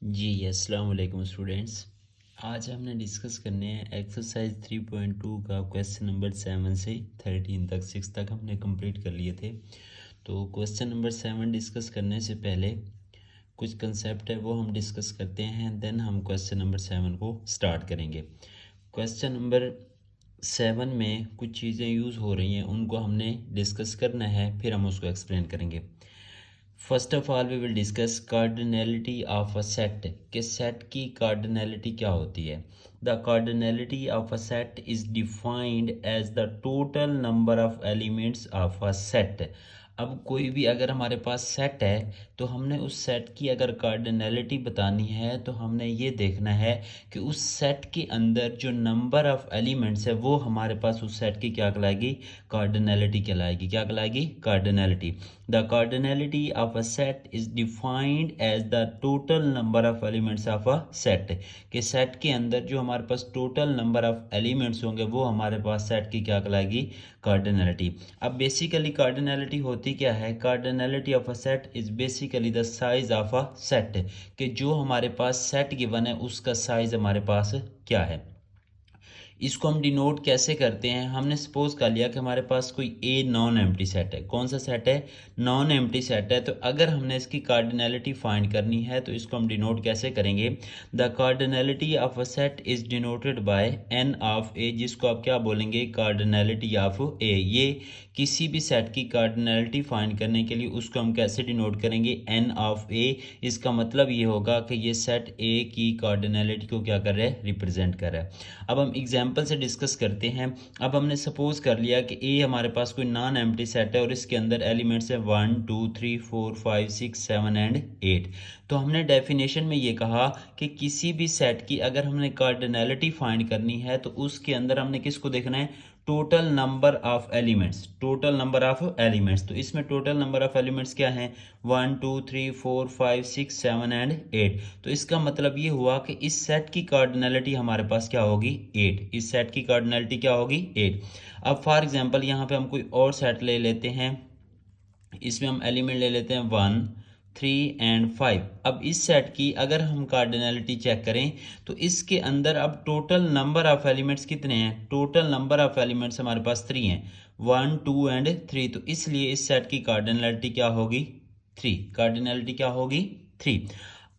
जी अस्सलाम वालेकुम स्टूडेंट्स। आज हमने डिस्कस करने हैं एक्सरसाइज 3.2 का क्वेश्चन नंबर 7 से 13 तक 6 तक हमने कंप्लीट कर लिए थे। तो क्वेश्चन नंबर 7 डिस्कस करने से पहले कुछ कंसेप्ट है वो हम डिस्कस करते हैं, देन हम क्वेश्चन नंबर 7 को स्टार्ट करेंगे। क्वेश्चन नंबर 7 में कुछ चीज़ें यूज़ हो रही हैं, उनको हमने डिस्कस करना है, फिर हम उसको एक्सप्लेन करेंगे। First of all we will discuss cardinality of a set कि सेट की कार्डिनलिटी क्या होती है। The cardinality of a set is defined as the total number of elements of a set. अब कोई भी अगर हमारे पास सेट है तो हमने उस सेट की अगर कार्डिनलिटी बतानी है तो हमने ये देखना है कि उस सेट के अंदर जो नंबर ऑफ एलिमेंट्स है वो हमारे पास उस सेट की क्या कहलाएगी, कार्डिनलिटी कहलाएगी। क्या कहलाएगी? Cardinality. The cardinality of a set is defined as the total number of elements of a set। कि सेट के अंदर जो हमारे पास टोटल नंबर ऑफ एलिमेंट्स होंगे वो हमारे पास सेट की क्या कहलाएगी, कार्डिनलिटी। अब बेसिकली कार्डिनलिटी होती क्या है? Cardinality of a set is basically the size of a set कि जो हमारे पास सेट गिवन है उसका साइज हमारे पास क्या है। इसको हम डिनोट कैसे करते हैं? हमने सपोज कर लिया कि हमारे पास कोई ए नॉन एम्प्टी सेट है। कौन सा सेट है? नॉन एम्प्टी सेट है। तो अगर हमने इसकी कार्डिनलिटी फाइंड करनी है तो इसको हम डिनोट कैसे करेंगे? The cardinality of a set is denoted by n of A, जिसको आप क्या बोलेंगे? Cardinality of A. ये किसी भी सेट की कार्डिनलिटी फाइंड करने के लिए उसको हम कैसे डिनोट करेंगे? एन ऑफ ए। इसका मतलब ये होगा कि ये सेट ए की कार्डिनलिटी को क्या कर रहा है? रिप्रेजेंट कर रहा है। अब हम एग्जाम्पल से डिस्कस करते हैं। अब हमने सपोज कर लिया कि ए हमारे पास कोई नॉन एम्प्टी सेट है और इसके अंदर एलिमेंट्स है 1 2 3 4 5 6 7 एंड 8। तो हमने डेफिनेशन में ये कहा कि किसी भी सेट की अगर हमने कार्डिनलिटी फाइंड करनी है तो उसके अंदर हमने किसको देखना है? Total number of elements. Total number of elements, तो इसमें टोटल नंबर ऑफ एलिमेंट्स क्या है? 1 2 3 4 5 6 7 एंड 8। तो इसका मतलब ये हुआ कि इस सेट की कार्डिनलिटी हमारे पास क्या होगी? 8। इस सेट की कार्डिनलिटी क्या होगी? 8। अब फॉर एग्जांपल यहाँ पे हम कोई और सेट ले लेते हैं, इसमें हम एलिमेंट ले लेते हैं 1 3 एंड 5। अब इस सेट की अगर हम कार्डिनलिटी चेक करें तो इसके अंदर अब टोटल नंबर ऑफ एलिमेंट्स कितने हैं? टोटल नंबर ऑफ एलिमेंट्स हमारे पास 3 हैं, 1 2 एंड 3। तो इसलिए इस सेट की कार्डिनलिटी क्या होगी? 3। कार्डिनलिटी क्या होगी? 3।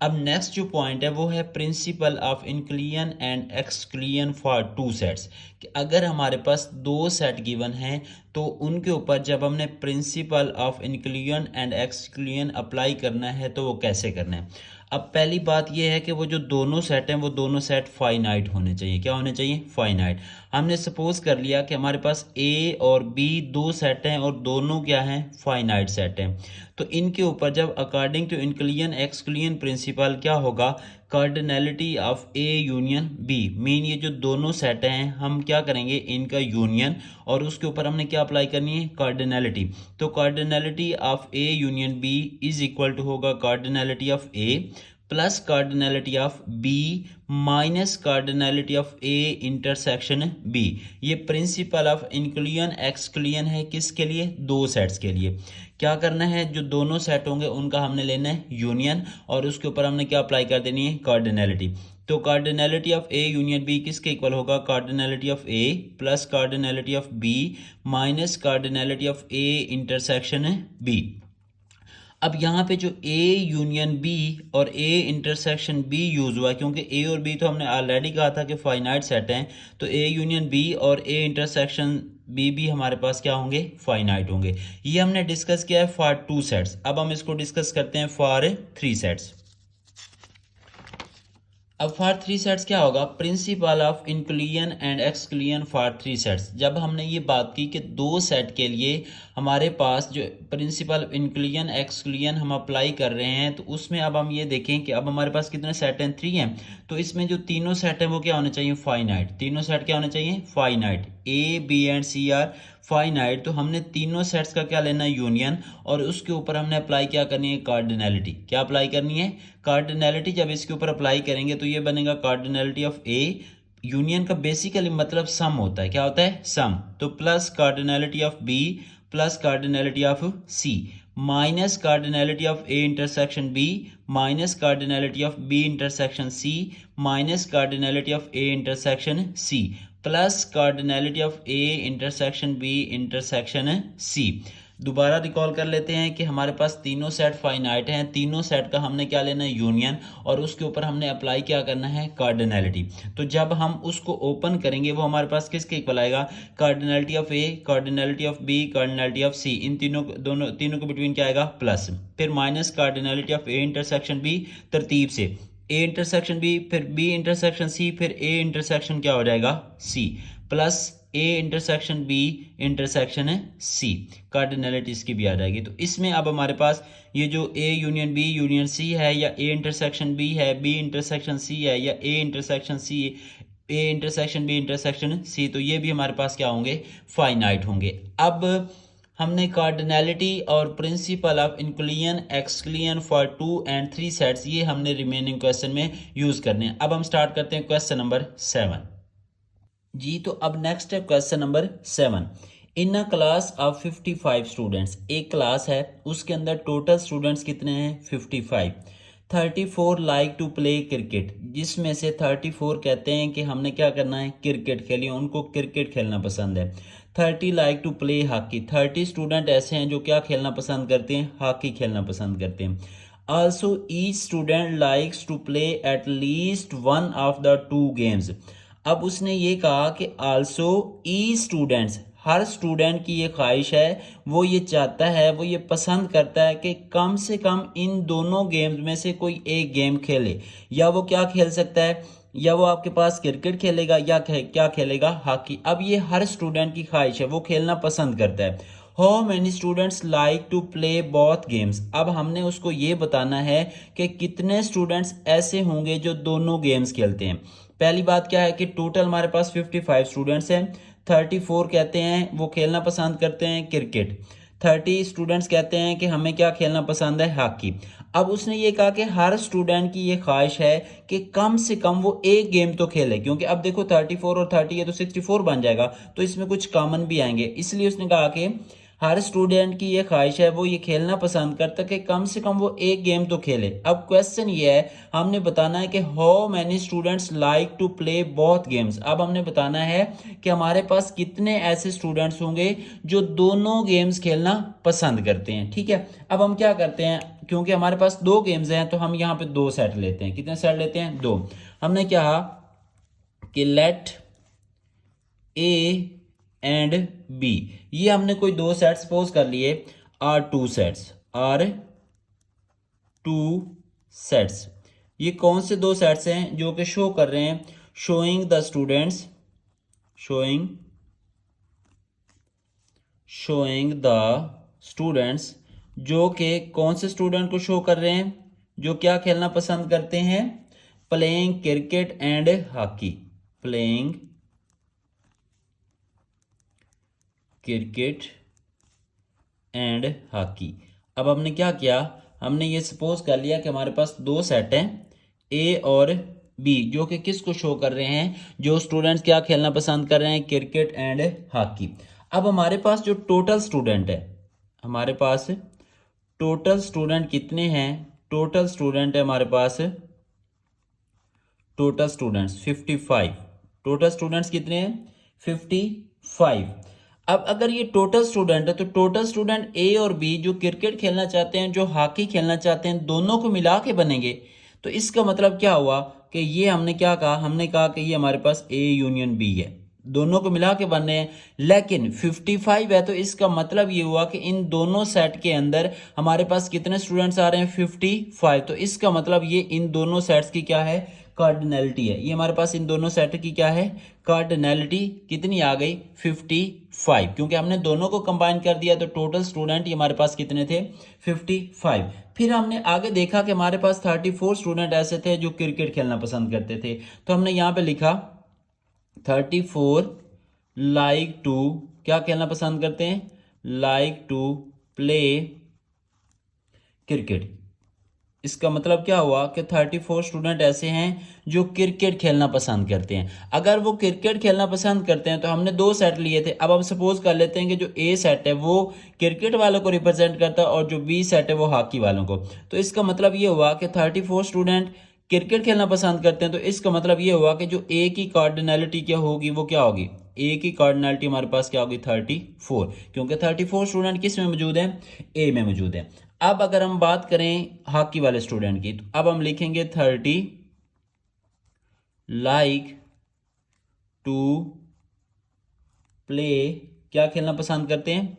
अब नेक्स्ट जो पॉइंट है वो है principal of inclusion and exclusion for two sets. कि अगर हमारे पास दो सेट गिवन हैं तो उनके ऊपर जब हमने principal of inclusion and exclusion apply करना है तो वो कैसे करना है। अब पहली बात ये है कि वो जो दोनों सेट हैं वो दोनों सेट फाइनाइट होने चाहिए। क्या होने चाहिए? फाइनाइट। हमने सपोज कर लिया कि हमारे पास ए और बी दो सेट हैं और दोनों क्या हैं? फाइनाइट सेट हैं। तो इनके ऊपर जब according to inclusion exclusion principle क्या होगा? Cardinality of A union B. Mean ये जो दोनों सेट हैं हम क्या करेंगे? इनका यूनियन, और उसके ऊपर हमने क्या अप्लाई करनी है? कार्डिनलिटी। तो cardinality of A union B is equal to होगा cardinality of A plus cardinality of B minus cardinality of A intersection B. ये प्रिंसिपल ऑफ इंक्लूजन एक्सक्लूजन है किसके लिए? दो सेट्स के लिए। क्या करना है? जो दोनों सेट होंगे उनका हमने लेना है यूनियन, और उसके ऊपर हमने क्या अप्लाई कर देनी है? कार्डिनलिटी। तो cardinality of A union B किसके इक्वल होगा? Cardinality of A plus cardinality of B minus cardinality of A intersection B. अब यहाँ पे जो ए यूनियन बी और ए इंटरसेक्शन बी यूज हुआ, क्योंकि ए और बी तो हमने ऑलरेडी कहा था कि फाइनाइट सेट हैं, तो ए यूनियन बी और ए इंटरसेक्शन बी भी हमारे पास क्या होंगे? फाइनाइट होंगे। ये हमने डिस्कस किया है फॉर टू सेट्स। अब हम इसको डिस्कस करते हैं फॉर थ्री सेट्स। अब फॉर थ्री सेट्स क्या होगा? Principal of inclusion and exclusion for three sets. जब हमने ये बात की कि दो सेट के लिए हमारे पास जो प्रिंसिपल इंक्लूजन एक्सक्लूजन हम अप्लाई कर रहे हैं तो उसमें अब हम ये देखें कि अब हमारे पास कितने सेट हैं? 3 हैं। तो इसमें जो तीनों सेट हैं वो क्या होने चाहिए? फाइनाइट। तीनों सेट क्या होने चाहिए? Finite. A B and C are finite. तो हमने तीनों सेट्स का क्या लेना है? यूनियन, और उसके ऊपर हमने अप्लाई क्या करनी है? कार्डिनलिटी। क्या अप्लाई करनी है? कार्डिनलिटी। जब इसके ऊपर अप्लाई करेंगे तो ये बनेगा कार्डिनलिटी ऑफ ए। यूनियन का बेसिकली मतलब सम होता है। क्या होता है? सम। तो plus cardinality of B plus cardinality of C minus cardinality of A intersection B minus cardinality of B intersection C minus cardinality of A intersection C plus cardinality of A intersection B intersection C. दोबारा recall कर लेते हैं कि हमारे पास तीनों set finite हैं, तीनों set का हमने क्या लेना है, यूनियन, और उसके ऊपर हमने अप्लाई क्या करना है, कार्डिनलिटी। तो जब हम उसको ओपन करेंगे वो हमारे पास किसके इक्वल आएगा, cardinality of A, cardinality of B, cardinality of C, इन तीनों के बिटवीन क्या आएगा, प्लस, फिर minus cardinality of A intersection B, तरतीब से ए इंटरसेक्शन बी, फिर बी इंटरसेक्शन सी, फिर ए इंटरसेक्शन क्या हो जाएगा, C, plus A intersection B intersection है सी, कार्डिनलिटी इसकी भी आ जाएगी। तो इसमें अब हमारे पास ये जो A union B union C है, या ए इंटरसेक्शन बी है, बी इंटरसेक्शन सी है, या A intersection C, A intersection B intersection C, तो ये भी हमारे पास क्या होंगे, फाइनाइट होंगे। अब हमने कार्डिनलिटी और principal of inclusion exclusion for 2 and 3 sets, ये हमने रिमेनिंग क्वेश्चन में यूज करने हैं। अब हम स्टार्ट करते हैं क्वेश्चन नंबर 7 जी। तो अब नेक्स्ट है question number 7। In a class of 55 students, एक क्लास है उसके अंदर टोटल स्टूडेंट्स कितने हैं, 55। 34 लाइक टू प्ले क्रिकेट, जिसमें से 34 कहते हैं कि हमने क्या करना है, क्रिकेट खेलिए, उनको क्रिकेट खेलना पसंद है। 30 like to play hockey, 30 student ऐसे हैं जो क्या खेलना पसंद करते हैं, हॉकी खेलना पसंद करते हैं। Also each student likes to play at least one of the 2 games. अब उसने ये कहा कि आल्सो ई स्टूडेंट्स, हर स्टूडेंट की ये ख्वाहिश है, वो ये चाहता है, वो ये पसंद करता है कि कम से कम इन दोनों गेम्स में से कोई एक गेम खेले। या वो क्या खेल सकता है, या वो आपके पास क्रिकेट खेलेगा, या क्या खेलेगा, हॉकी। अब ये हर स्टूडेंट की ख्वाहिश है, वो खेलना पसंद करता है। How many students like to play both games, अब हमने उसको ये बताना है कि कितने स्टूडेंट्स ऐसे होंगे जो दोनों गेम्स खेलते हैं। पहली बात क्या है कि टोटल हमारे पास 55 स्टूडेंट्स हैं। 34 कहते हैं वो खेलना पसंद करते हैं क्रिकेट, 30 स्टूडेंट्स कहते हैं कि हमें क्या खेलना पसंद है, हॉकी। अब उसने ये कहा कि हर स्टूडेंट की ये ख्वाहिश है कि कम से कम वो एक गेम तो खेले, क्योंकि अब देखो 34 और 30 है तो 64 बन जाएगा, तो इसमें कुछ कॉमन भी आएंगे। इसलिए उसने कहा कि हर स्टूडेंट की ये ख्वाहिश है, वो ये खेलना पसंद करता है कि कम से कम वो एक गेम तो खेले। अब क्वेश्चन ये है, हमने बताना है कि how many students like to play both games. अब हमने बताना है कि हमारे पास कितने ऐसे स्टूडेंट्स होंगे जो दोनों गेम्स खेलना पसंद करते हैं। ठीक है, अब हम क्या करते हैं, क्योंकि हमारे पास 2 गेम्स हैं तो हम यहाँ पे 2 सेट लेते हैं। कितने सेट लेते हैं, 2। हमने क्या कहा कि लेट ए एंड बी, ये हमने कोई 2 सेट सपोज कर लिए, आर 2 सेट्स, आर 2 सेट्स। ये कौन से 2 सेट्स हैं जो कि शो कर रहे हैं, showing the students, showing the students, जो कि कौन से स्टूडेंट को शो कर रहे हैं, जो क्या खेलना पसंद करते हैं, playing cricket and hockey, playing cricket and hockey. अब हमने क्या किया, हमने ये सपोज कर लिया कि हमारे पास 2 सेट हैं, ए और बी, जो कि किसको शो कर रहे हैं, जो स्टूडेंट्स क्या खेलना पसंद कर रहे हैं, क्रिकेट एंड हॉकी। अब हमारे पास जो टोटल स्टूडेंट है, हमारे पास टोटल स्टूडेंट कितने हैं, टोटल स्टूडेंट है हमारे पास, टोटल स्टूडेंट्स 55। टोटल स्टूडेंट्स कितने हैं, 55। अब अगर ये टोटल स्टूडेंट है तो टोटल स्टूडेंट ए और बी, जो क्रिकेट खेलना चाहते हैं, जो हॉकी खेलना चाहते हैं, दोनों को मिला के बनेंगे। तो इसका मतलब क्या हुआ कि ये हमने क्या कहा, हमने कहा कि ये हमारे पास ए यूनियन बी है, दोनों को मिला के बन रहे हैं। लेकिन 55 है तो इसका मतलब ये हुआ कि इन दोनों सेट के अंदर हमारे पास कितने स्टूडेंट्स आ रहे हैं, 55। तो इसका मतलब ये इन दोनों सेट्स की क्या है, कार्डिनलिटी है। ये हमारे पास इन दोनों सेट की क्या है, कार्डिनलिटी कितनी आ गई, 55, क्योंकि हमने दोनों को कंबाइन कर दिया। तो टोटल स्टूडेंट ये हमारे पास कितने थे, 55। फिर हमने आगे देखा कि हमारे पास 34 स्टूडेंट ऐसे थे जो क्रिकेट खेलना पसंद करते थे। तो हमने यहाँ पे लिखा 34 लाइक टू, क्या खेलना पसंद करते हैं, लाइक टू प्ले क्रिकेट। इसका मतलब क्या हुआ कि 34 स्टूडेंट ऐसे हैं जो क्रिकेट खेलना पसंद करते हैं। अगर वो क्रिकेट खेलना पसंद करते हैं तो हमने 2 सेट लिए थे। अब हम सपोज कर लेते हैं कि जो ए सेट है वो क्रिकेट वालों को रिप्रेजेंट करता है और जो बी सेट है वो हॉकी वालों को। तो इसका मतलब ये हुआ कि 34 स्टूडेंट क्रिकेट खेलना पसंद करते हैं, तो इसका मतलब ये हुआ कि जो ए की कार्डिनैलिटी क्या होगी, वो क्या होगी, ए की कार्डिनैलिटी हमारे पास क्या होगी 34, क्योंकि 34 स्टूडेंट किस में मौजूद हैं, ए में मौजूद है। अब अगर हम बात करें हॉकी वाले स्टूडेंट की, तो अब हम लिखेंगे 30 लाइक टू प्ले, क्या खेलना पसंद करते हैं,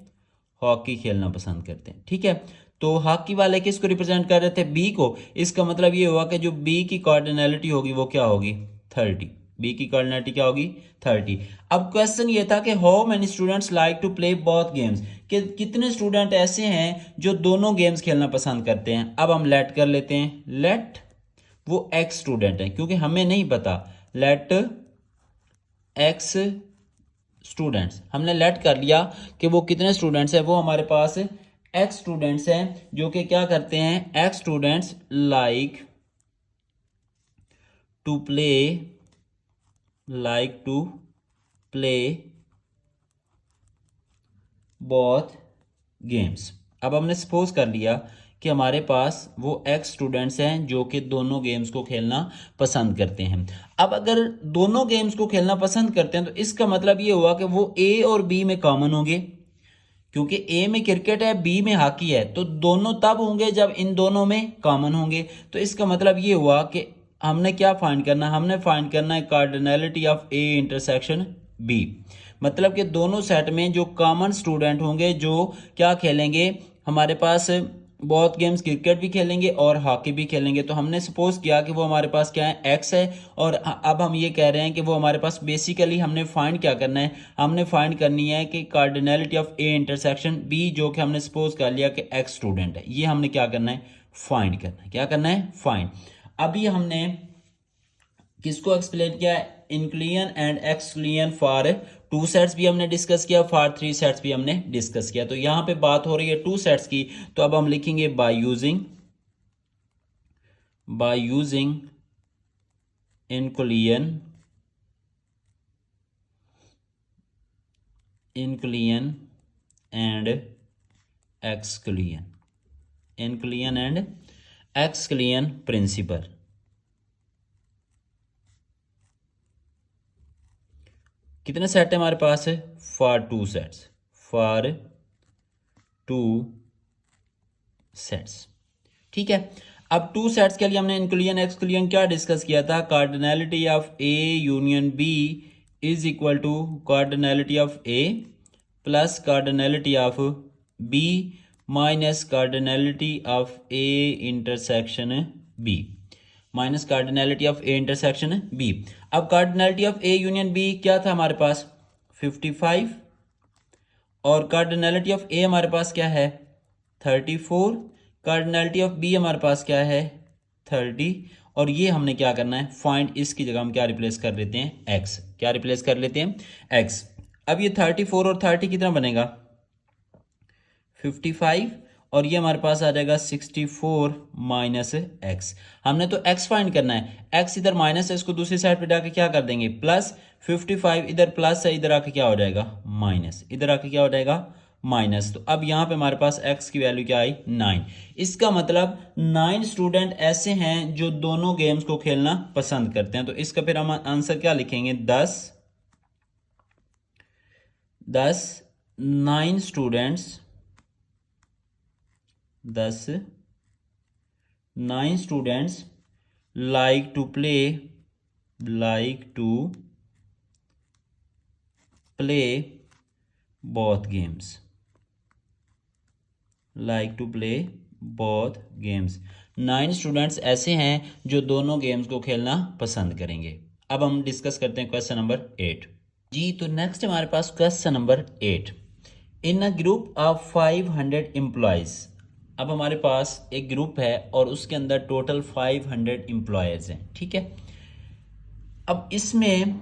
हॉकी खेलना पसंद करते हैं। ठीक है, तो हॉकी वाले किसको रिप्रेजेंट कर रहे थे, बी को। इसका मतलब ये हुआ कि जो बी की कार्डिनैलिटी होगी वो क्या होगी 30, बी की कार्डिनैलिटी क्या होगी 30। अब क्वेश्चन ये था कि how many students like to play both games, कि कितने स्टूडेंट ऐसे हैं जो दोनों गेम्स खेलना पसंद करते हैं। अब हम लेट कर लेते हैं, लेट वो एक्स स्टूडेंट है, क्योंकि हमें नहीं पता, लेट एक्स स्टूडेंट्स, हमने लेट कर लिया कि वो कितने स्टूडेंट्स हैं, वो हमारे पास एक्स स्टूडेंट्स हैं जो कि क्या करते हैं, X students like to play both games. अब हमने सपोज कर लिया कि हमारे पास वो एक्स स्टूडेंट्स हैं जो कि दोनों गेम्स को खेलना पसंद करते हैं। अब अगर दोनों गेम्स को खेलना पसंद करते हैं तो इसका मतलब ये हुआ कि वो ए और बी में कॉमन होंगे, क्योंकि ए में क्रिकेट है, बी में हॉकी है, तो दोनों तब होंगे जब इन दोनों में कॉमन होंगे। तो इसका मतलब ये हुआ कि हमने क्या फाइंड करना, हमने फाइंड करना है cardinality of A intersection B. मतलब कि दोनों सेट में जो कॉमन स्टूडेंट होंगे जो क्या खेलेंगे, हमारे पास बहुत गेम्स क्रिकेट भी खेलेंगे और हॉकी भी खेलेंगे। तो हमने सपोज किया कि वो हमारे पास क्या है, एक्स है, और अब हम ये कह रहे हैं कि वो हमारे पास बेसिकली हमने फाइंड क्या करना है, हमने फाइंड करनी है कि cardinality of A intersection B, जो कि हमने सपोज कर लिया कि एक्स स्टूडेंट है, ये हमने क्या करना है, फाइंड करना है। क्या करना है, फाइंड। अभी हमने किसको एक्सप्लेन किया, इंक्लियन एंड एक्सक्लियन फॉर 2 सेट्स भी हमने डिस्कस किया, फॉर 3 सेट्स भी हमने डिस्कस किया। तो यहां पे बात हो रही है 2 सेट्स की, तो अब हम लिखेंगे बाय यूजिंग इंक्लियन एंड एक्सक्लियन प्रिंसिपल। कितने सेट है हमारे पास है, फॉर 2 सेट्स। ठीक है, अब 2 सेट्स के लिए हमने इंक्लूजन एक्सक्लूजन क्या डिस्कस किया था, cardinality of A union B is equal to cardinality of A plus cardinality of B minus cardinality of A intersection B, minus cardinality of A intersection B. अब cardinality of A union B क्या था हमारे पास 55, और cardinality of A हमारे पास क्या है 34, cardinality of B हमारे पास क्या है 30, और ये हमने क्या करना है फाइंड, इसकी जगह हम क्या रिप्लेस कर लेते हैं एक्स, क्या रिप्लेस कर लेते हैं एक्स। अब ये 34 और 30 कितना बनेगा 55, और ये हमारे पास आ जाएगा 64 माइनस एक्स। हमने तो एक्स फाइंड करना है, एक्स इधर माइनस है, इसको दूसरी साइड पे जाके क्या कर देंगे प्लस, 55 इधर प्लस है, इधर आके क्या हो जाएगा माइनस, इधर आके क्या हो जाएगा माइनस। तो अब यहाँ पे हमारे पास x की वैल्यू क्या आई 9। इसका मतलब 9 स्टूडेंट ऐसे हैं जो दोनों गेम्स को खेलना पसंद करते हैं। तो इसका फिर हम आंसर क्या लिखेंगे 10 9 students 9 students like to play both games, like to play both games। 9 students ऐसे हैं जो दोनों गेम्स को खेलना पसंद करेंगे। अब हम डिस्कस करते हैं क्वेश्चन नंबर 8 जी। तो नेक्स्ट हमारे पास question number 8, in a group of 500 employees. अब हमारे पास एक ग्रुप है और उसके अंदर टोटल 500 एम्प्लॉयज हैं। ठीक है, अब इसमें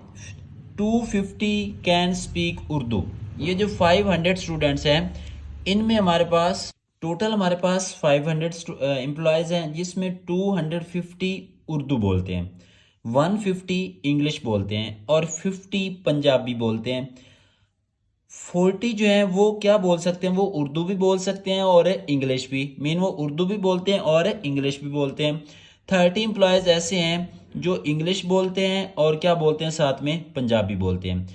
250 कैन स्पीक उर्दू। ये जो 500 स्टूडेंट्स हैं इनमें हमारे पास टोटल हमारे पास 500 एम्प्लॉयज़ हैं, जिसमें 250 उर्दू बोलते हैं, 150 इंग्लिश बोलते हैं और 50 पंजाबी बोलते हैं। 40 जो है वो क्या बोल सकते हैं, वो उर्दू भी बोल सकते हैं और इंग्लिश भी, वो उर्दू भी बोलते हैं और इंग्लिश भी बोलते हैं। 30 एम्प्लॉयज़ ऐसे हैं जो इंग्लिश बोलते हैं और क्या बोलते हैं, साथ में पंजाबी बोलते हैं।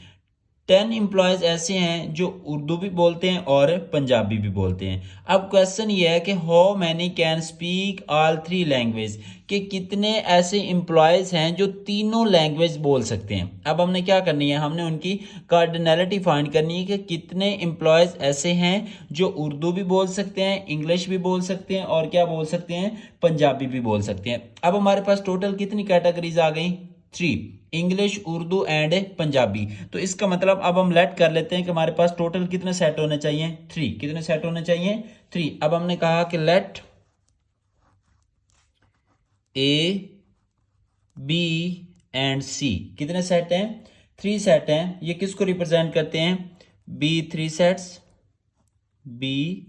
10 एम्प्लॉयज़ ऐसे हैं जो उर्दू भी बोलते हैं और पंजाबी भी बोलते हैं। अब क्वेश्चन ये है कि how many can speak all 3 language, कि कितने ऐसे एम्प्लॉयज़ हैं जो तीनों लैंग्वेज बोल सकते हैं। अब हमने क्या करनी है, हमने उनकी कार्डिनलिटी फाइंड करनी है कि कितने एम्प्लॉयज़ ऐसे हैं जो उर्दू भी बोल सकते हैं, इंग्लिश भी बोल सकते हैं और क्या बोल सकते हैं, पंजाबी भी बोल सकते हैं। अब हमारे पास टोटल कितनी कैटेगरीज आ गई, 3, इंग्लिश, उर्दू एंड पंजाबी। तो इसका मतलब अब हम लेट कर लेते हैं कि हमारे पास टोटल कितने सेट होने चाहिए, 3। कितने सेट होने चाहिए, 3। अब हमने कहा कि लेट ए, बी एंड सी कितने सेट हैं, 3 सेट हैं। ये किसको रिप्रेजेंट करते हैं, बी 3 सेट्स, बी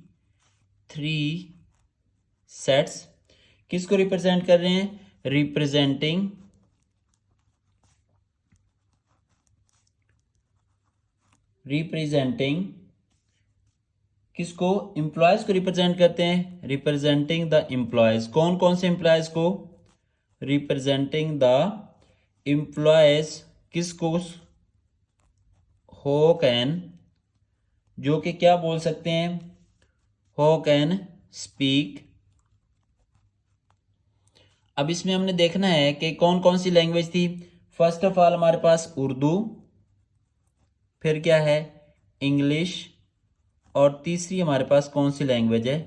3 सेट्स किसको रिप्रेजेंट कर रहे हैं, रिप्रेजेंटिंग किसको, एम्प्लॉयज को रिप्रेजेंट करते हैं, रिप्रेजेंटिंग द एम्प्लॉयज। कौन कौन से एम्प्लॉयज को, रिप्रेजेंटिंग द एम्प्लॉयज किसको, हो कैन, जो कि क्या बोल सकते हैं, हो कैन स्पीक। अब इसमें हमने देखना है कि कौन कौन सी लैंग्वेज थी। फर्स्ट ऑफ ऑल हमारे पास उर्दू, फिर क्या है, इंग्लिश, और तीसरी हमारे पास कौन सी लैंग्वेज है,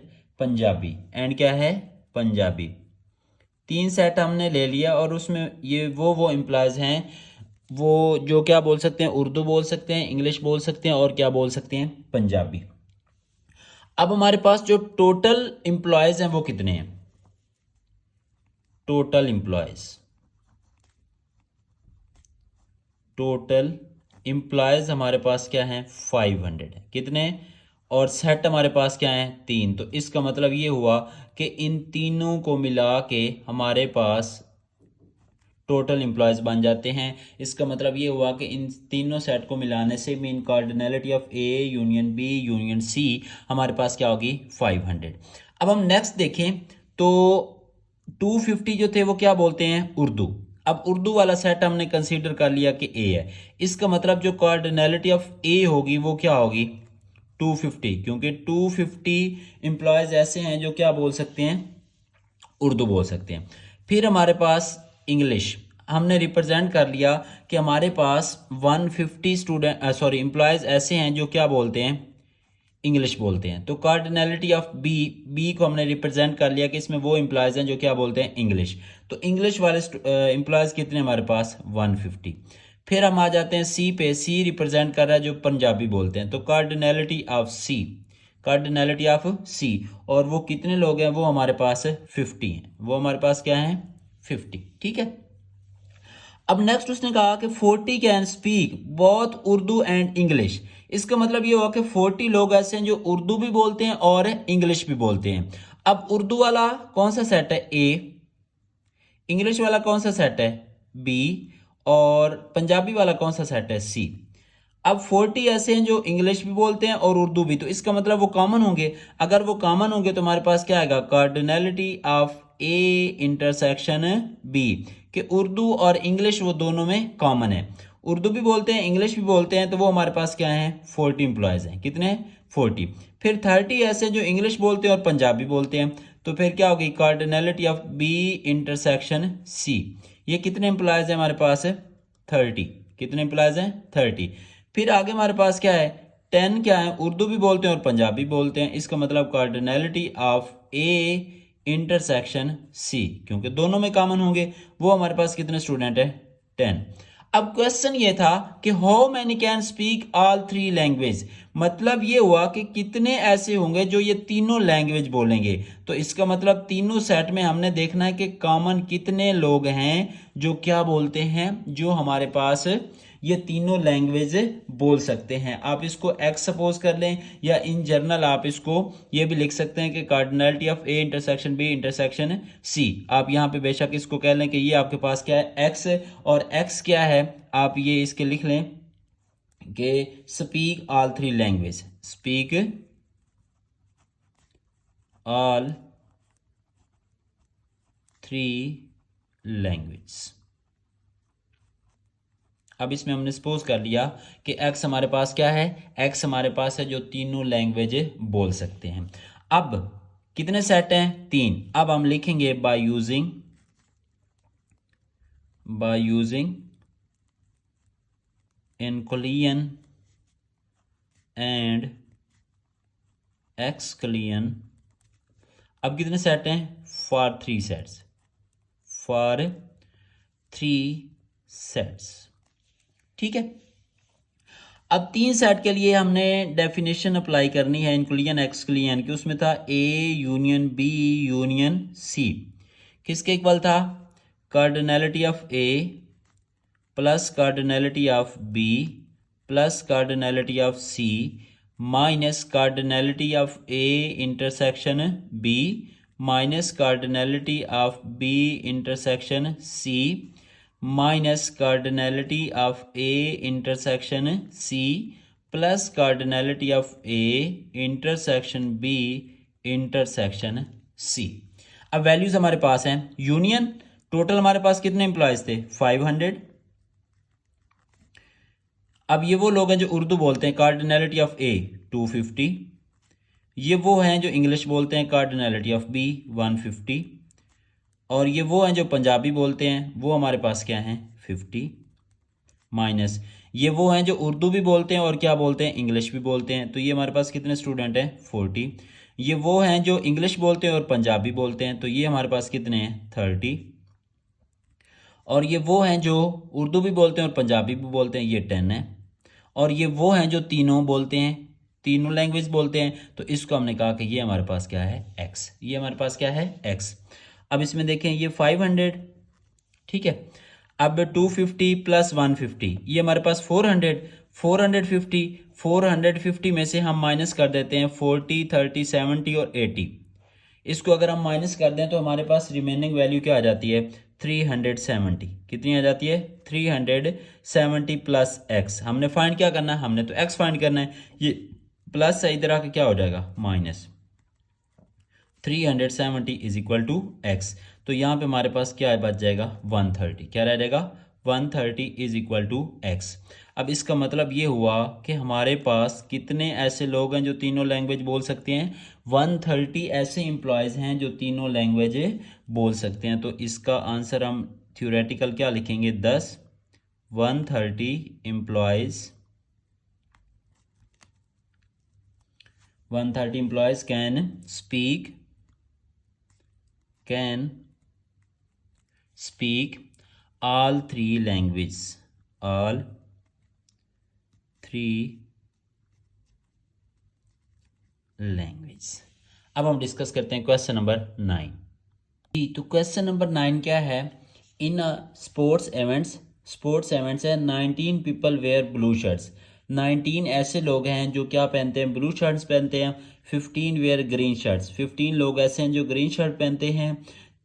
पंजाबी, एंड क्या है, पंजाबी। 3 सेट हमने ले लिया और उसमें ये वो एम्प्लॉयज हैं वो जो क्या बोल सकते हैं, उर्दू बोल सकते हैं, इंग्लिश बोल सकते हैं और क्या बोल सकते हैं, पंजाबी। अब हमारे पास जो टोटल एम्प्लॉयज हैं वो कितने हैं, टोटल एम्प्लॉयज हमारे पास क्या है, 500 है। कितने, और सेट हमारे पास क्या है, 3। तो इसका मतलब ये हुआ कि इन तीनों को मिला के हमारे पास टोटल एम्प्लॉयज बन जाते हैं। इसका मतलब ये हुआ कि इन तीनों सेट को मिलाने से mean cardinality of A union B union C हमारे पास क्या होगी, 500। अब हम नेक्स्ट देखें तो 250 जो थे वो क्या बोलते हैं, उर्दू। अब उर्दू वाला सेट हमने कंसीडर कर लिया कि ए है। इसका मतलब जो कार्डिनलिटी ऑफ ए होगी वो क्या होगी, 250, क्योंकि 250 एम्प्लॉयज ऐसे हैं जो क्या बोल सकते हैं, उर्दू बोल सकते हैं। फिर हमारे पास इंग्लिश हमने रिप्रेजेंट कर लिया कि हमारे पास 150 एम्प्लॉयज ऐसे हैं जो क्या बोलते हैं, इंग्लिश बोलते हैं। तो कार्डिनलिटी ऑफ बी को हमने रिप्रेजेंट कर लिया कि इसमें वो एम्प्लॉयज हैं जो क्या बोलते हैं, इंग्लिश। तो इंग्लिश वाले एम्प्लॉयज कितने हमारे पास, 150। फिर हम आ जाते हैं सी पे। सी रिप्रेजेंट कर रहा है जो पंजाबी बोलते हैं। तो कार्डिनलिटी ऑफ सी, और वो कितने लोग हैं, वो हमारे पास 50 हैं। वो हमारे पास क्या है, 50। ठीक है। अब नेक्स्ट उसने कहा कि 40 can speak both Urdu and English. इसका मतलब ये हुआ कि 40 लोग ऐसे हैं जो उर्दू भी बोलते हैं और इंग्लिश भी बोलते हैं। अब उर्दू वाला कौन सा सेट है, ए, इंग्लिश वाला कौन सा सेट है, बी, और पंजाबी वाला कौन सा सेट है, सी। अब 40 ऐसे हैं जो इंग्लिश भी बोलते हैं और उर्दू भी, तो इसका मतलब वो कॉमन होंगे। अगर वो कॉमन होंगे तो हमारे पास क्या आएगा, cardinality of A intersection B, कि उर्दू और इंग्लिश वो दोनों में कॉमन है। उर्दू भी बोलते हैं, इंग्लिश भी बोलते हैं, तो वो हमारे पास क्या है, 40 एम्प्लॉयज़ हैं। कितने, 40। फिर 30 ऐसे जो इंग्लिश बोलते हैं और पंजाबी बोलते हैं। तो फिर क्या होगी, cardinality of B intersection C. ये कितने एम्प्लॉयज़ हैं हमारे पास, 30। कितने एम्प्लॉयज़ हैं, 30। फिर आगे हमारे पास क्या है, 10 क्या है, उर्दू भी बोलते हैं और पंजाबी बोलते हैं। इसका मतलब cardinality of A intersection C, क्योंकि दोनों में कॉमन होंगे। वो हमारे पास कितने स्टूडेंट है, 10। अब क्वेश्चन ये था कि how many can speak all 3 language, मतलब ये हुआ कि कितने ऐसे होंगे जो ये तीनों लैंग्वेज बोलेंगे। तो इसका मतलब तीनों सेट में हमने देखना है कि कॉमन कितने लोग हैं जो क्या बोलते हैं, जो हमारे पास ये तीनों लैंग्वेज बोल सकते हैं। आप इसको एक्स सपोज कर लें, या इन जनरल आप इसको ये भी लिख सकते हैं कि cardinality of A intersection B intersection C. आप यहाँ पे बेशक इसको कह लें कि ये आपके पास क्या है, एक्स, और एक्स क्या है, आप ये इसके लिख लें कि speak all three language, speak all three language. अब इसमें हमने सपोज कर लिया कि एक्स हमारे पास क्या है, एक्स हमारे पास है जो तीनों लैंग्वेज बोल सकते हैं। अब कितने सेट हैं, 3। अब हम लिखेंगे by using inclusion and exclusion। अब कितने सेट हैं, फॉर 3 सेट्स, फॉर 3 सेट्स। ठीक है। अब 3 सेट के लिए हमने डेफिनेशन अप्लाई करनी है इंक्लूजन एक्सक्लूजन की। उसमें था A union B union C, किसके इक्वल था, cardinality of A plus cardinality of B plus cardinality of C minus cardinality of A intersection B minus cardinality of B intersection C minus cardinality of A intersection C plus cardinality of A intersection B intersection C. अब values हमारे पास हैं, union total हमारे पास कितने employees थे, 500। अब ये वो लोग हैं जो उर्दू बोलते हैं, कार्डिनलिटी ऑफ ए 250। ये वो हैं जो इंग्लिश बोलते हैं, कार्डिनलिटी ऑफ बी 150। और ये वो हैं जो पंजाबी बोलते हैं, वो हमारे पास क्या हैं, 50। माइनस ये वो हैं जो उर्दू भी बोलते हैं और क्या बोलते हैं, इंग्लिश भी बोलते हैं। तो ये हमारे पास कितने स्टूडेंट हैं, 40। ये वो हैं जो इंग्लिश बोलते हैं और पंजाबी बोलते हैं, तो ये हमारे पास कितने हैं, 30। और ये वो हैं जो उर्दू भी बोलते हैं और पंजाबी भी बोलते हैं, ये 10 है। और ये वो हैं जो तीनों बोलते हैं, तीनों लैंग्वेज बोलते हैं, तो इसको हमने कहा कि ये हमारे पास क्या है, एक्स। ये हमारे पास क्या है, एक्स। अब इसमें देखें ये 500, ठीक है। अब 250 प्लस 150, ये हमारे पास 400, 450 में से हम माइनस कर देते हैं 40, 30, 70 और 80। इसको अगर हम माइनस कर दें तो हमारे पास रिमेनिंग वैल्यू क्या आ जाती है, 370। कितनी आ जाती है, 370 प्लस एक्स। हमने फाइंड क्या करना है, हमने तो एक्स फाइंड करना है। ये प्लस है, इधर आके क्या हो जाएगा, minus 370 is equal to X. तो यहाँ पे हमारे पास क्या बच जाएगा, 130। क्या रह जाएगा, 130 इज इक्वल टू एक्स। अब इसका मतलब ये हुआ कि हमारे पास कितने ऐसे लोग हैं जो तीनों लैंग्वेज बोल सकते हैं, 130 ऐसे एम्प्लॉयज़ हैं जो तीनों लैंग्वेज बोल सकते हैं। तो इसका आंसर हम थ्योरेटिकल क्या लिखेंगे, 10 130 employees 130 employees can speak all 3 languages, all 3 languages। अब हम डिस्कस करते हैं क्वेश्चन नंबर 9। तो क्वेश्चन नंबर 9 क्या है, इन स्पोर्ट्स इवेंट्स है 19 पीपल वेयर ब्लू शर्ट्स। 19 ऐसे लोग हैं जो क्या पहनते हैं, ब्लू शर्ट्स पहनते हैं। 15 वेयर ग्रीन शर्ट्स, 15 लोग ऐसे हैं जो ग्रीन शर्ट पहनते हैं।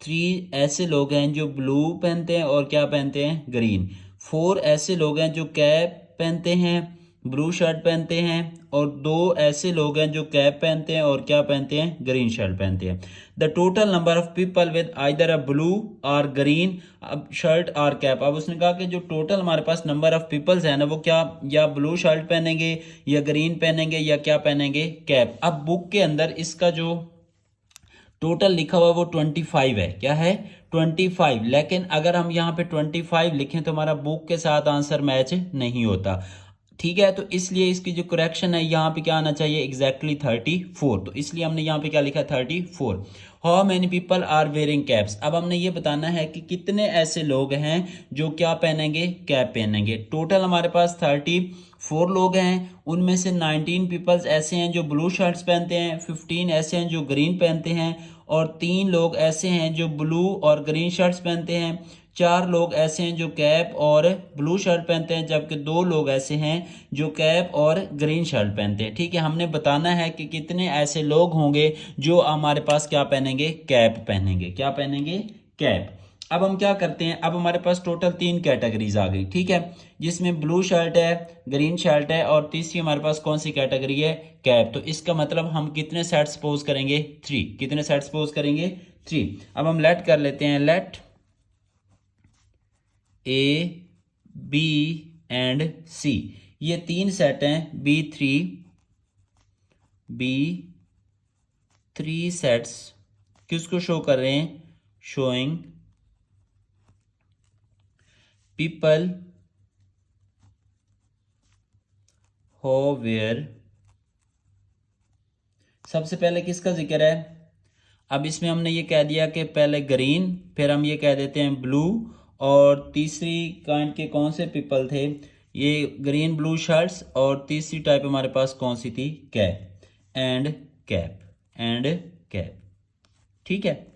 3 ऐसे लोग हैं जो ब्लू पहनते हैं और क्या पहनते हैं, ग्रीन। 4 ऐसे लोग हैं जो कैप पहनते हैं, ब्लू शर्ट पहनते हैं। और 2 ऐसे लोग हैं जो कैप पहनते हैं और क्या पहनते हैं, ग्रीन शर्ट पहनते हैं। The total number of people with either a blue और ग्रीन शर्ट और कैप। अब उसने कहा कि जो टोटल हमारे पास नंबर ऑफ पीपल्स है ना, वो क्या या ब्लू शर्ट पहनेंगे या ग्रीन पहनेंगे या क्या पहनेंगे, कैप। अब बुक के अंदर इसका जो टोटल लिखा हुआ है वो 25 है, क्या है, 25। लेकिन अगर हम यहाँ पे 25 लिखें तो हमारा बुक के साथ आंसर मैच नहीं होता, ठीक है। तो इसलिए इसकी जो करेक्शन है यहाँ पे क्या आना चाहिए, एग्जैक्टली 34। तो इसलिए हमने यहाँ पे क्या लिखा है, 34। How many people are wearing caps. अब हमने ये बताना है कि कितने ऐसे लोग हैं जो क्या पहनेंगे, कैप पहनेंगे। टोटल हमारे पास 34 4 लोग हैं, उनमें से 19 पीपल्स ऐसे हैं जो ब्लू शर्ट्स पहनते हैं, 15 ऐसे हैं जो ग्रीन पहनते हैं, और 3 लोग ऐसे हैं जो ब्लू और ग्रीन शर्ट्स पहनते हैं, 4 लोग ऐसे हैं जो कैप और ब्लू शर्ट पहनते हैं, जबकि 2 लोग ऐसे हैं जो कैप और ग्रीन शर्ट पहनते हैं। ठीक है, हमने बताना है कि कितने ऐसे लोग होंगे जो हमारे पास क्या पहनेंगे, कैप पहनेंगे। क्या पहनेंगे, कैप। अब हम क्या करते हैं, अब हमारे पास टोटल 3 कैटेगरीज आ गई। ठीक है, जिसमें ब्लू शर्ट है, ग्रीन शर्ट है, और तीसरी हमारे पास कौन सी कैटेगरी है, कैप। तो इसका मतलब हम कितने सेट सपोज करेंगे, 3। कितने सेट सपोज करेंगे, 3। अब हम लेट कर लेते हैं, लेट ए, बी एंड सी, ये 3 सेट हैं, B3 सेट्स किसको शो कर रहे हैं, शोइंग पीपल हो वेयर। सबसे पहले किसका जिक्र है, अब इसमें हमने ये कह दिया कि पहले ग्रीन, फिर हम ये कह देते हैं ब्लू, और तीसरी काइंड के कौन से पीपल थे, ये ग्रीन ब्लू शर्ट्स, और तीसरी टाइप हमारे पास कौन सी थी, cap and cap and cap. ठीक है,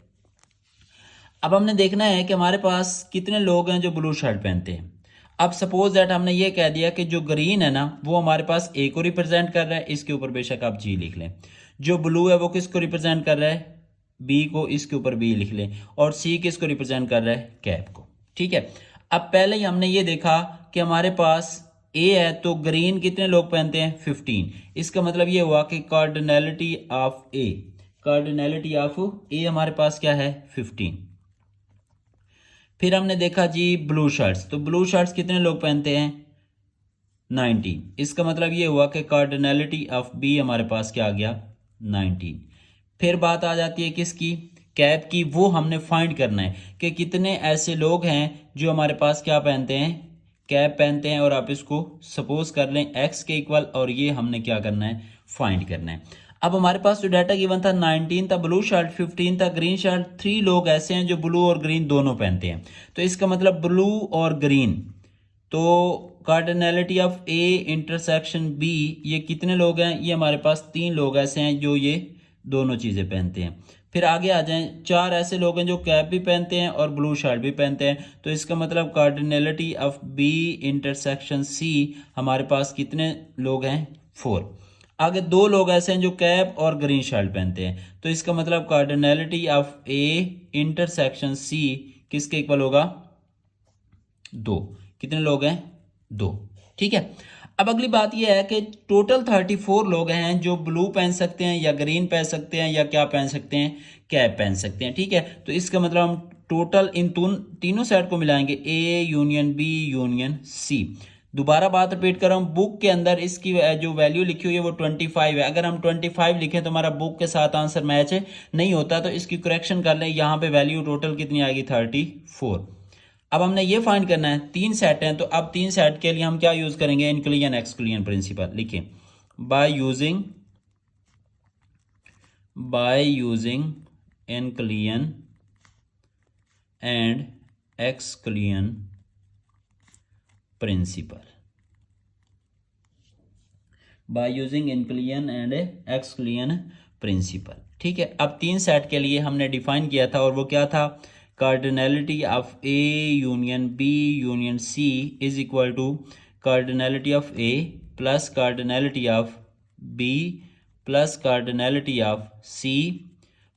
अब हमने देखना है कि हमारे पास कितने लोग हैं जो ब्लू शर्ट पहनते हैं। अब सपोज दैट हमने ये कह दिया कि जो ग्रीन है ना वो हमारे पास ए को रिप्रेजेंट कर रहा है, इसके ऊपर बेशक आप जी लिख लें। जो ब्लू है वो किसको रिप्रेजेंट कर रहा है, बी को, इसके ऊपर बी लिख लें। और सी किसको रिप्रेजेंट कर रहा है, कैप को। ठीक है, अब पहले ही हमने ये देखा कि हमारे पास ए है तो ग्रीन कितने लोग पहनते हैं, 15। इसका मतलब ये हुआ कि cardinality of A, cardinality of A हमारे पास क्या है, 15। फिर हमने देखा जी ब्लू शर्ट्स, तो ब्लू शर्ट्स कितने लोग पहनते हैं, 19। इसका मतलब ये हुआ कि कार्डिनैलिटी ऑफ बी हमारे पास क्या आ गया, 19। फिर बात आ जाती है किसकी, कैप की। वो हमने फाइंड करना है कि कितने ऐसे लोग हैं जो हमारे पास क्या पहनते हैं, कैप पहनते हैं। और आप इसको सपोज कर लें एक्स के इक्वल, और ये हमने क्या करना है, फाइंड करना है। अब हमारे पास जो डाटा गिवन था, 19 था ब्लू शर्ट, 15 था ग्रीन शर्ट, 3 लोग ऐसे हैं जो ब्लू और ग्रीन दोनों पहनते हैं। तो इसका मतलब ब्लू और ग्रीन, तो cardinality of A intersection B, ये कितने लोग हैं, ये हमारे पास 3 लोग ऐसे हैं जो ये दोनों चीज़ें पहनते हैं। फिर आगे आ जाएं, 4 ऐसे लोग हैं जो कैप भी पहनते हैं और ब्लू शर्ट भी पहनते हैं। तो इसका मतलब cardinality of B intersection C हमारे पास कितने लोग हैं, 4। आगे 2 लोग ऐसे हैं जो कैप और ग्रीन शर्ट पहनते हैं। तो इसका मतलब cardinality of A intersection C किसके इक्वल होगा, 2। कितने लोग हैं, 2। ठीक है, अब अगली बात यह है कि टोटल 34 लोग हैं जो ब्लू पहन सकते हैं या ग्रीन पहन सकते हैं या क्या पहन सकते हैं, कैप पहन सकते हैं। ठीक है, तो इसका मतलब हम टोटल इन तीनों सेट को मिलाएंगे, A union B union C. दोबारा बात रिपीट कर रहा हूँ, बुक के अंदर इसकी जो वैल्यू लिखी हुई है वो 25 है। अगर हम 25 लिखें तो हमारा बुक के साथ आंसर मैच नहीं होता, तो इसकी करेक्शन कर लें। यहाँ पे वैल्यू टोटल कितनी आएगी, 34। अब हमने ये फाइंड करना है, 3 सेट हैं, तो अब 3 सेट के लिए हम क्या यूज करेंगे, इंक्लूजन एक्सक्लूजन प्रिंसिपल। लिखिए, by using inclusion and exclusion principle, by using inclusion and exclusion principle. ठीक है, अब 3 सेट के लिए हमने डिफाइन किया था, और वो क्या था, cardinality of A union B union C is equal to cardinality of A plus cardinality of B plus cardinality of C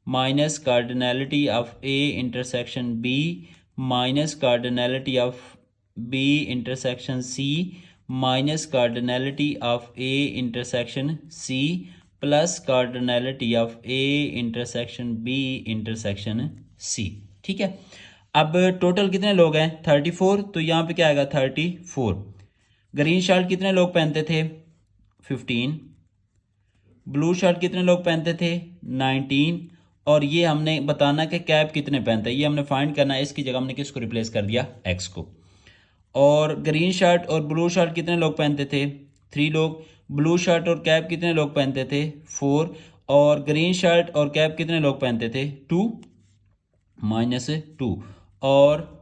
minus cardinality of A intersection B minus cardinality of B intersection C minus cardinality of A intersection C plus cardinality of A intersection B intersection C. ठीक है, अब total कितने लोग हैं, 34। तो यहाँ पे क्या आएगा, 34। ग्रीन शर्ट कितने लोग पहनते थे, 15। ब्लू शर्ट कितने लोग पहनते थे, 19। और ये हमने बताना कि कैप कितने पहनते हैं, ये हमने फाइंड करना है। इसकी जगह हमने किसको रिप्लेस कर दिया, एक्स को। और ग्रीन शर्ट और ब्लू शर्ट कितने लोग पहनते थे, 3 लोग। ब्लू शर्ट और कैप कितने लोग पहनते थे, 4। और ग्रीन शर्ट और कैप कितने लोग पहनते थे, 2 -2। और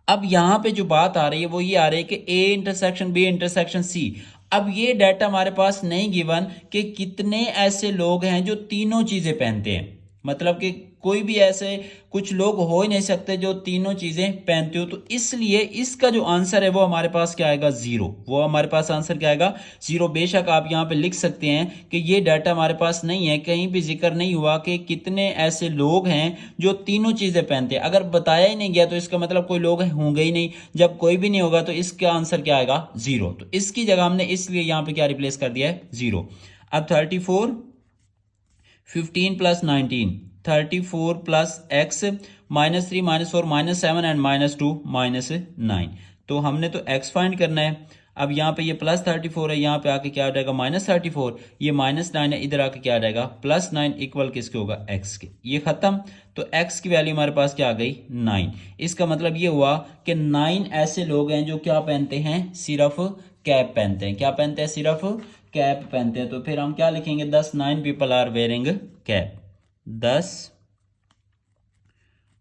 अब यहाँ पे जो बात आ रही है वो ये आ रही है कि A intersection B intersection C. अब ये डाटा हमारे पास नहीं गिवन कि कितने ऐसे लोग हैं जो तीनों चीजें पहनते हैं, मतलब कि कोई भी ऐसे कुछ लोग हो ही नहीं सकते जो तीनों चीजें पहनते हो, तो इसलिए इसका जो आंसर है वो हमारे पास क्या आएगा, जीरो। वो हमारे पास आंसर क्या आएगा, जीरो। बेशक आप यहाँ पे लिख सकते हैं कि ये डाटा हमारे पास नहीं है, कहीं भी जिक्र नहीं हुआ कि कितने ऐसे लोग हैं जो तीनों चीजें पहनते हैं। अगर बताया ही नहीं गया तो इसका मतलब कोई लोग होंगे ही नहीं। जब कोई भी नहीं होगा तो इसका आंसर क्या आएगा, जीरो। तो इसकी जगह हमने इसलिए यहाँ पे क्या रिप्लेस कर दिया है, जीरो। अब 34, 15 प्लस 19, 34 प्लस एक्स, -3 -4 -7 एंड -2 -9। तो हमने तो x फाइंड करना है। अब यहाँ पे ये +34 है, यहाँ पे आके क्या आ जाएगा, -34। ये -9 है, इधर आके क्या आ जाएगा, +9 इक्वल किसके होगा, x के। ये खत्म। तो x की वैल्यू हमारे पास क्या आ गई, 9। इसका मतलब ये हुआ कि 9 ऐसे लोग हैं जो क्या पहनते हैं, सिर्फ कैप पहनते हैं। क्या पहनते हैं, सिर्फ कैप पहनते हैं। तो फिर हम क्या लिखेंगे, 9 people are wearing cap.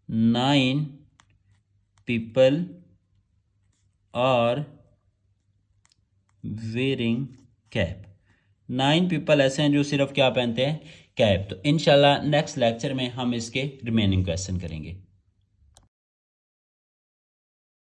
9 people are wearing cap. 9 people ऐसे हैं जो सिर्फ क्या पहनते हैं, कैप। तो इंशाल्लाह नेक्स्ट लेक्चर में हम इसके रिमेनिंग क्वेश्चन करेंगे।